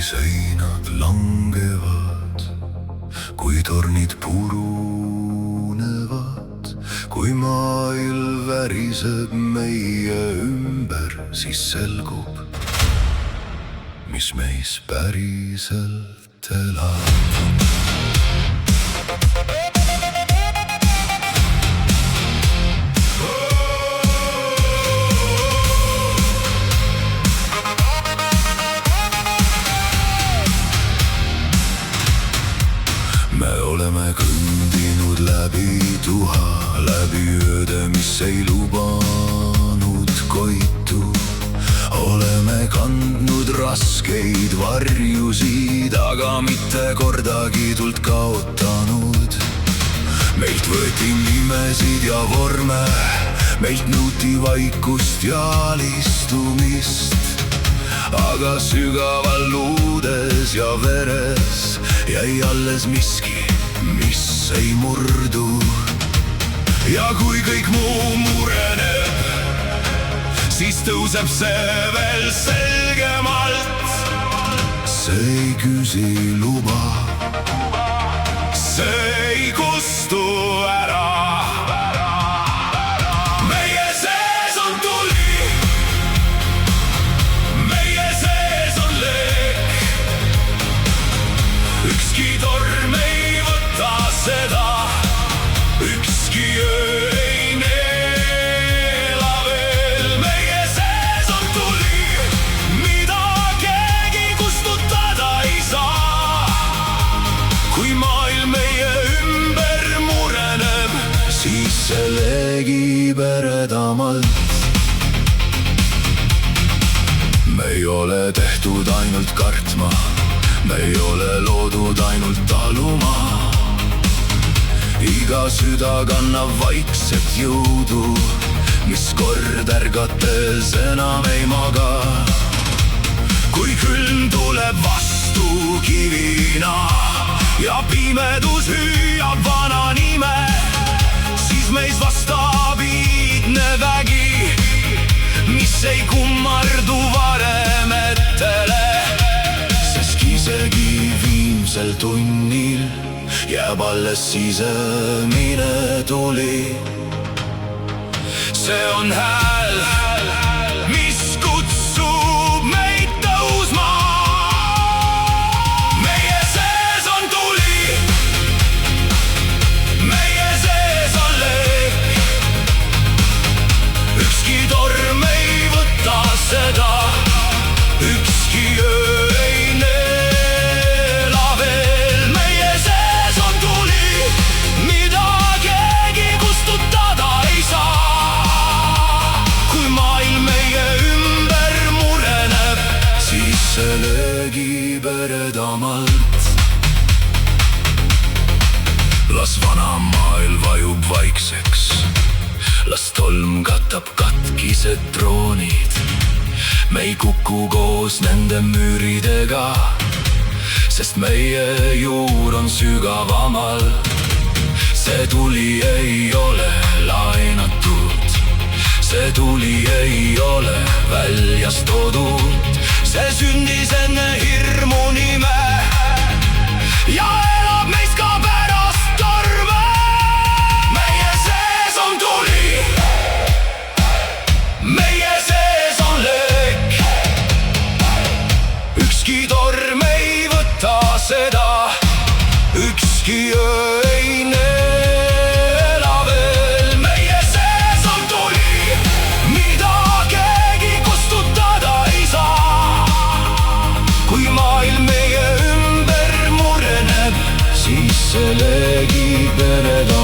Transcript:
seinad langevad, kui tornid purunevad, kui maailm väriseb meie ümber, siis selgub, mis meis päriselt elab. Me oleme kõndinud läbi tuha, läbi ööde, mis ei lubanud koitu. Oleme kandnud raskeid varjusid, aga mitte kordagi tuld kaotanud. Meilt võeti nimesid ja vorme, meilt nõuti vaikust ja alistumist. Aga sügaval luudes ja veres jäi alles miski, mis ei murdu. Ja kui kõik muu mureneb, siis tõuseb see veel selgemalt. See ei küsi luba, see ei kustu ära. Meie sees on tuli, meie sees on leek. Ükski torm ei võta seda, ükski öö ei neela veel. Meie sees on tuli, mida keegi kustutada ei saa. Kui maailm meie ümber mureneb, siis see legib eredamalt. Me ei ole tehtud ainult kartma, me ei ole loodud ainult taluma. Iga süda kannab vaikset jõudu, mis kord ärgates enam ei maga. Kui külm tuleb vastu kivina ja pimedus hüüab vana nime, siis meis vastab iidne vägi, mis ei kummardu varem ettele. Sest isegi viimsel tunnil jääb alles sisemine tuli. See on hääl, mis kutsub meid tõusma. Meie sees on tuli, meie sees on leek. Ükski torm ei võta seda, ükski öö ei neela veel. Meie sees on tuli, mida keegi kustutada ei saa. Kui maailm meie ümber mureneb, siis see legib eredamalt. Las vana maailm vajub vaikseks, las tolm katab katkised troonid. Me ei kuku koos nende müüridega, sest meie juur on sügavamal. See tuli ei ole laenatud, see tuli ei ole väljast toodud. See sündis enne hirmu nime ja elab meis ka pärast torme. Meie sees on tuli, meie sees on leek. Ükski torm ei võta seda, ükski öö ei neela veel. Meie sees on tuli, mida keegi kustutada ei saa. Kui maailm meie ümber mureneb, siis see legib eredamalt.